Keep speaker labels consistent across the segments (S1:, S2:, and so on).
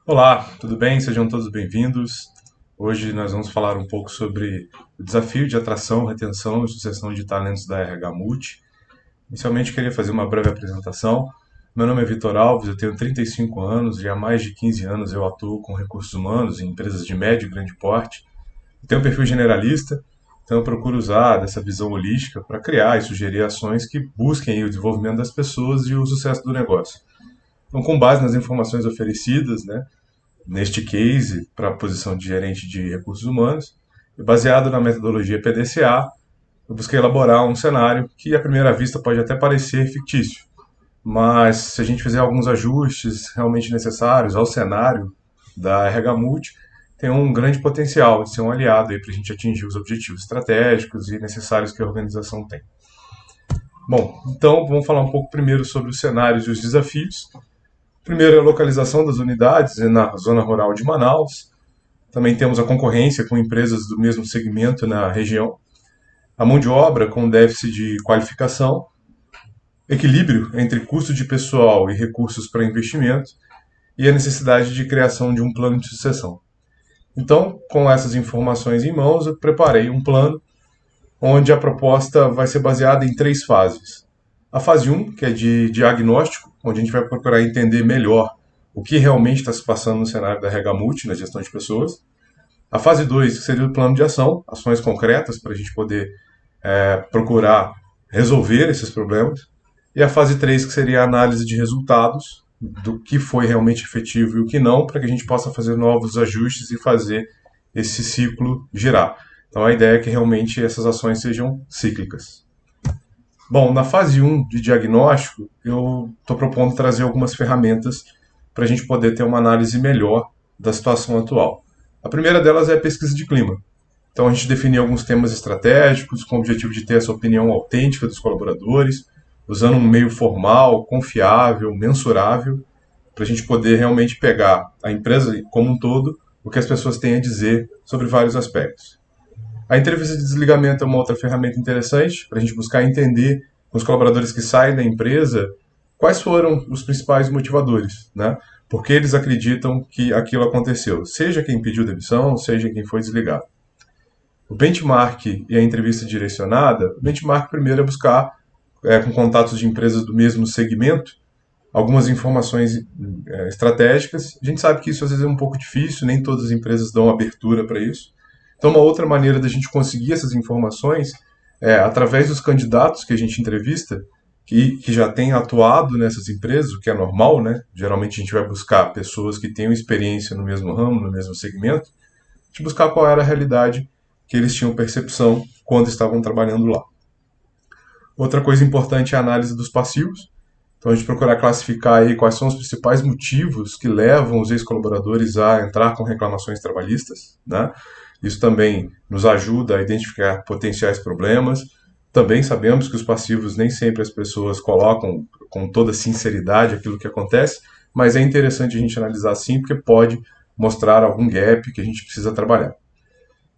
S1: Olá, tudo bem? Sejam todos bem-vindos. Hoje nós vamos falar um pouco sobre o desafio de atração, retenção e sucessão de talentos da RH Multi. Inicialmente, queria fazer uma breve apresentação. Meu nome é Vitor Alves, eu tenho 35 anos e há mais de 15 anos eu atuo com recursos humanos em empresas de médio e grande porte. Eu tenho um perfil generalista, então eu procuro usar dessa visão holística para criar e sugerir ações que busquem o desenvolvimento das pessoas e o sucesso do negócio. Então, com base nas informações oferecidas, né, neste case para a posição de gerente de recursos humanos, e baseado na metodologia PDCA, eu busquei elaborar um cenário que à primeira vista pode até parecer fictício, mas se a gente fizer alguns ajustes realmente necessários ao cenário da RH Multi, tem um grande potencial de ser um aliado para a gente atingir os objetivos estratégicos e necessários que a organização tem. Bom, então vamos falar um pouco primeiro sobre os cenários e os desafios. Primeiro é a localização das unidades na zona rural de Manaus. Também temos a concorrência com empresas do mesmo segmento na região. A mão de obra com déficit de qualificação. Equilíbrio entre custo de pessoal e recursos para investimento. E a necessidade de criação de um plano de sucessão. Então, com essas informações em mãos, eu preparei um plano onde a proposta vai ser baseada em três fases. A fase um, que é de diagnóstico, onde a gente vai procurar entender melhor o que realmente está se passando no cenário da RH Multi, na gestão de pessoas. A fase 2, que seria o plano de ação, ações concretas para a gente poder procurar resolver esses problemas. E a fase 3, que seria a análise de resultados, do que foi realmente efetivo e o que não, para que a gente possa fazer novos ajustes e fazer esse ciclo girar. Então a ideia é que realmente essas ações sejam cíclicas. Bom, na fase um de diagnóstico, eu estou propondo trazer algumas ferramentas para a gente poder ter uma análise melhor da situação atual. A primeira delas é a pesquisa de clima. Então a gente definiu alguns temas estratégicos com o objetivo de ter essa opinião autêntica dos colaboradores, usando um meio formal, confiável, mensurável, para a gente poder realmente pegar a empresa como um todo, o que as pessoas têm a dizer sobre vários aspectos. A entrevista de desligamento é uma outra ferramenta interessante para a gente buscar entender com os colaboradores que saem da empresa quais foram os principais motivadores, né? Por que eles acreditam que aquilo aconteceu, seja quem pediu demissão, seja quem foi desligado. O benchmark e a entrevista direcionada, o benchmark primeiro é buscar, com contatos de empresas do mesmo segmento, algumas informações estratégicas. A gente sabe que isso às vezes é um pouco difícil, nem todas as empresas dão abertura para isso. Então, uma outra maneira da gente conseguir essas informações é através dos candidatos que a gente entrevista, que já têm atuado nessas empresas, o que é normal, né? Geralmente a gente vai buscar pessoas que tenham experiência no mesmo ramo, no mesmo segmento, de buscar qual era a realidade que eles tinham percepção quando estavam trabalhando lá. Outra coisa importante é a análise dos passivos. Então a gente procurar classificar aí quais são os principais motivos que levam os ex-colaboradores a entrar com reclamações trabalhistas, né? Isso também nos ajuda a identificar potenciais problemas. Também sabemos que os passivos nem sempre as pessoas colocam com toda sinceridade aquilo que acontece, mas é interessante a gente analisar assim, porque pode mostrar algum gap que a gente precisa trabalhar.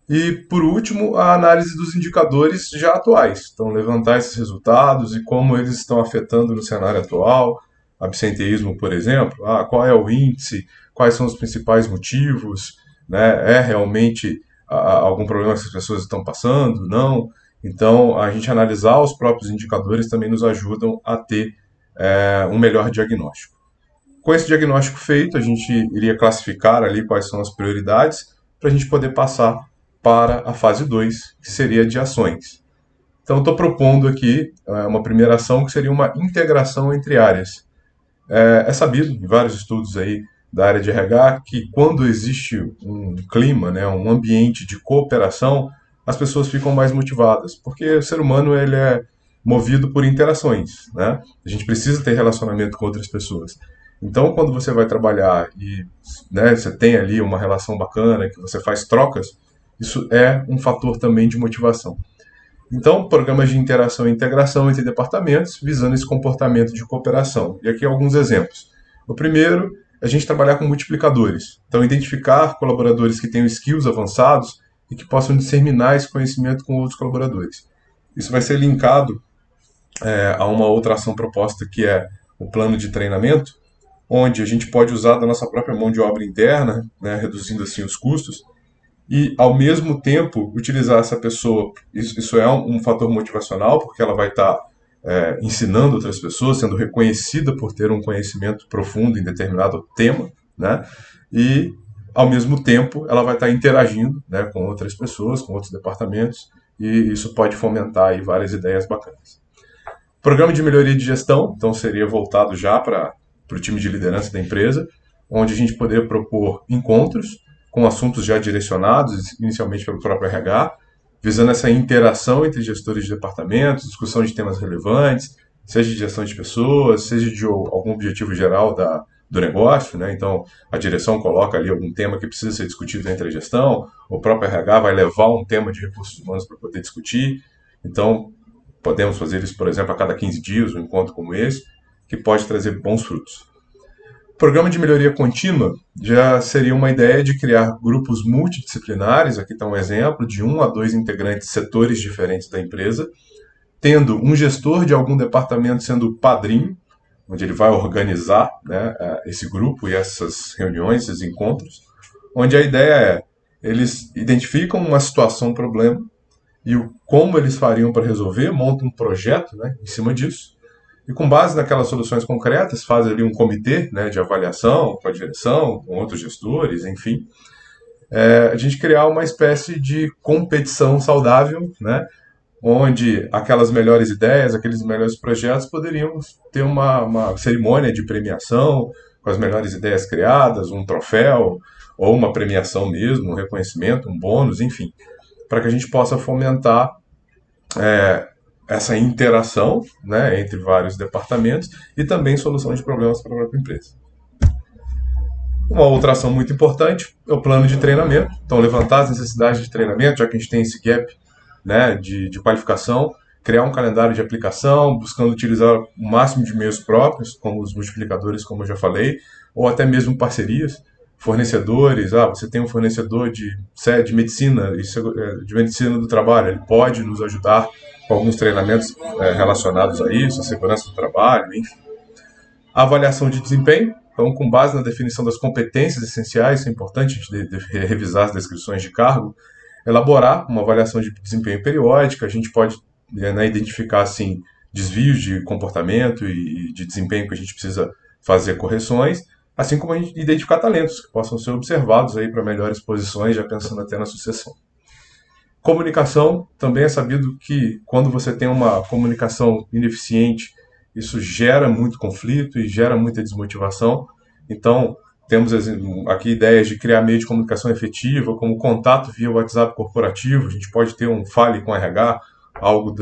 S1: E, por último, a análise dos indicadores já atuais. Então, levantar esses resultados e como eles estão afetando no cenário atual. Absenteísmo, por exemplo. Qual é o índice? Quais são os principais motivos? Né? É realmente algum problema que as pessoas estão passando? Não. Então, a gente analisar os próprios indicadores também nos ajudam a ter um melhor diagnóstico. Com esse diagnóstico feito, a gente iria classificar ali quais são as prioridades para a gente poder passar para a fase 2, que seria de ações. Então, estou propondo aqui uma primeira ação que seria uma integração entre áreas. É sabido, em vários estudos aí da área de RH, que quando existe um clima, né, um ambiente de cooperação, as pessoas ficam mais motivadas, porque o ser humano ele é movido por interações, né? A gente precisa ter relacionamento com outras pessoas. Então, quando você vai trabalhar e, né, você tem ali uma relação bacana, que você faz trocas, isso é um fator também de motivação. Então, programas de interação e integração entre departamentos, visando esse comportamento de cooperação. E aqui alguns exemplos. O primeiro, a gente trabalhar com multiplicadores. Então, identificar colaboradores que tenham skills avançados e que possam disseminar esse conhecimento com outros colaboradores. Isso vai ser linkado a uma outra ação proposta que é o plano de treinamento, onde a gente pode usar da nossa própria mão de obra interna, né, reduzindo assim os custos, e ao mesmo tempo utilizar essa pessoa. Isso é um fator motivacional, porque ela vai estar ensinando outras pessoas, sendo reconhecida por ter um conhecimento profundo em determinado tema, né? E ao mesmo tempo ela vai estar interagindo, né, com outras pessoas, com outros departamentos, e isso pode fomentar aí várias ideias bacanas. Programa de melhoria de gestão, então seria voltado já para o time de liderança da empresa, onde a gente poderia propor encontros com assuntos já direcionados, inicialmente pelo próprio RH, visando essa interação entre gestores de departamentos, discussão de temas relevantes, seja de gestão de pessoas, seja de algum objetivo geral do negócio, né? Então, a direção coloca ali algum tema que precisa ser discutido entre a gestão, o próprio RH vai levar um tema de recursos humanos para poder discutir. Então, podemos fazer isso, por exemplo, a cada 15 dias, um encontro como esse, que pode trazer bons frutos. Programa de melhoria contínua já seria uma ideia de criar grupos multidisciplinares, aqui está um exemplo, de 1 a 2 integrantes de setores diferentes da empresa, tendo um gestor de algum departamento sendo o padrinho, onde ele vai organizar, né, esse grupo e essas reuniões, esses encontros, onde a ideia é, eles identificam uma situação, um problema, e como eles fariam para resolver, montam um projeto, né, em cima disso, e com base naquelas soluções concretas, faz ali um comitê, né, de avaliação com a direção, com outros gestores, enfim. A gente criar uma espécie de competição saudável, né, onde aquelas melhores ideias, aqueles melhores projetos poderiam ter uma cerimônia de premiação com as melhores ideias criadas, um troféu, ou uma premiação mesmo, um reconhecimento, um bônus, enfim, para que a gente possa fomentar essa interação, né, entre vários departamentos e também solução de problemas para a própria empresa. Uma outra ação muito importante é o plano de treinamento. Então, levantar as necessidades de treinamento, já que a gente tem esse gap, né, de qualificação, criar um calendário de aplicação, buscando utilizar o máximo de meios próprios, como os multiplicadores, como eu já falei, ou até mesmo parcerias, fornecedores. Você tem um fornecedor de medicina, de medicina do trabalho, ele pode nos ajudar com alguns treinamentos relacionados a isso, a segurança do trabalho, enfim. A avaliação de desempenho, então, com base na definição das competências essenciais, é importante a gente revisar as descrições de cargo, elaborar uma avaliação de desempenho periódica. A gente pode identificar assim, desvios de comportamento e de desempenho que a gente precisa fazer correções, assim como a gente identificar talentos que possam ser observados aí para melhores posições, já pensando até na sucessão. Comunicação, também é sabido que quando você tem uma comunicação ineficiente, isso gera muito conflito e gera muita desmotivação. Então, temos aqui ideias de criar meio de comunicação efetiva, como contato via WhatsApp corporativo. A gente pode ter um fale com RH, algo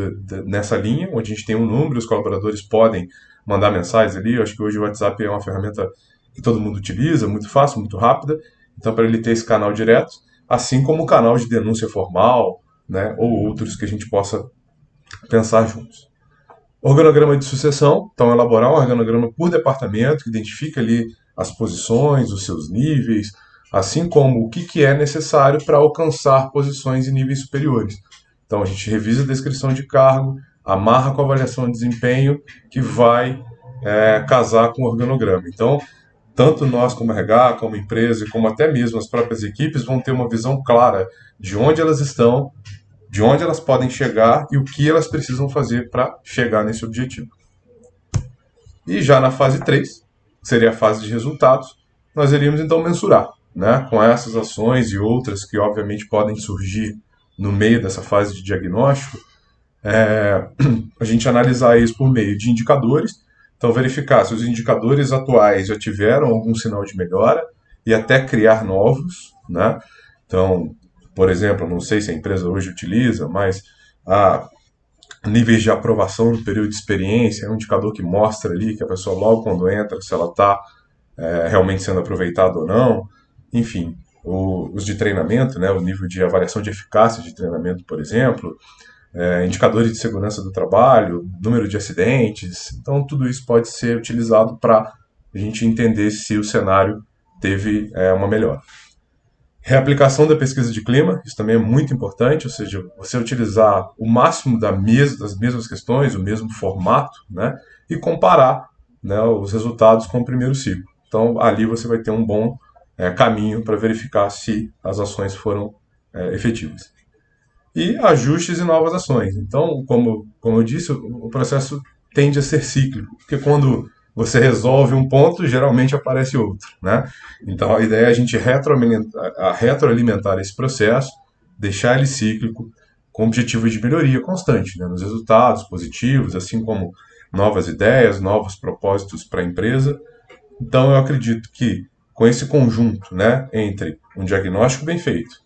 S1: nessa linha, onde a gente tem um número, os colaboradores podem mandar mensagens ali. Eu acho que hoje o WhatsApp é uma ferramenta que todo mundo utiliza, muito fácil, muito rápida. Então, para ele ter esse canal direto, assim como o canal de denúncia formal, né, ou outros que a gente possa pensar juntos. Organograma de sucessão, então elaborar um organograma por departamento, que identifica ali as posições, os seus níveis, assim como o que é necessário para alcançar posições em níveis superiores. Então a gente revisa a descrição de cargo, amarra com a avaliação de desempenho, que vai casar com o organograma. Então, tanto nós como RH, como empresa, como até mesmo as próprias equipes vão ter uma visão clara de onde elas estão, de onde elas podem chegar e o que elas precisam fazer para chegar nesse objetivo. E já na fase 3, que seria a fase de resultados, nós iríamos então mensurar, né, com essas ações e outras que obviamente podem surgir no meio dessa fase de diagnóstico, a gente analisar isso por meio de indicadores. Então, verificar se os indicadores atuais já tiveram algum sinal de melhora e até criar novos, né? Então, por exemplo, não sei se a empresa hoje utiliza, mas níveis de aprovação no período de experiência é um indicador que mostra ali que a pessoa logo quando entra, se ela está realmente sendo aproveitada ou não. Enfim, os de treinamento, né? O nível de avaliação de eficácia de treinamento, por exemplo, indicadores de segurança do trabalho, número de acidentes. Então, tudo isso pode ser utilizado para a gente entender se o cenário teve uma melhora. Reaplicação da pesquisa de clima, isso também é muito importante, ou seja, você utilizar o máximo das mesmas questões, o mesmo formato, né, e comparar, né, os resultados com o primeiro ciclo. Então, ali você vai ter um bom caminho para verificar se as ações foram efetivas. E ajustes e novas ações. Então, como eu disse, o processo tende a ser cíclico, porque quando você resolve um ponto, geralmente aparece outro, né? Então, a ideia é a gente retroalimentar esse processo, deixar ele cíclico, com objetivo de melhoria constante, né, nos resultados positivos, assim como novas ideias, novos propósitos para a empresa. Então, eu acredito que com esse conjunto, né, entre um diagnóstico bem feito,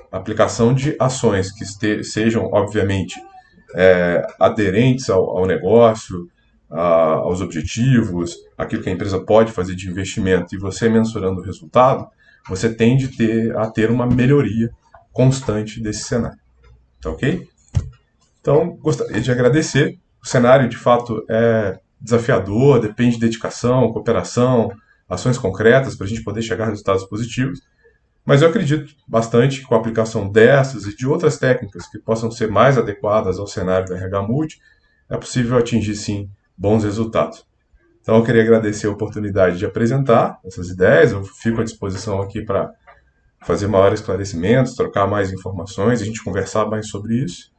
S1: aplicação de ações que sejam, obviamente, aderentes ao negócio, aos objetivos, aquilo que a empresa pode fazer de investimento, e você mensurando o resultado, você tende a ter uma melhoria constante desse cenário. Tá ok? Então, gostaria de agradecer. O cenário, de fato, é desafiador, depende de dedicação, cooperação, ações concretas para a gente poder chegar a resultados positivos. Mas eu acredito bastante que com a aplicação dessas e de outras técnicas que possam ser mais adequadas ao cenário da RH Multi, é possível atingir, sim, bons resultados. Então, eu queria agradecer a oportunidade de apresentar essas ideias. Eu fico à disposição aqui para fazer maiores esclarecimentos, trocar mais informações, a gente conversar mais sobre isso.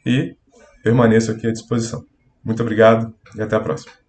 S1: E permaneço aqui à disposição. Muito obrigado e até a próxima.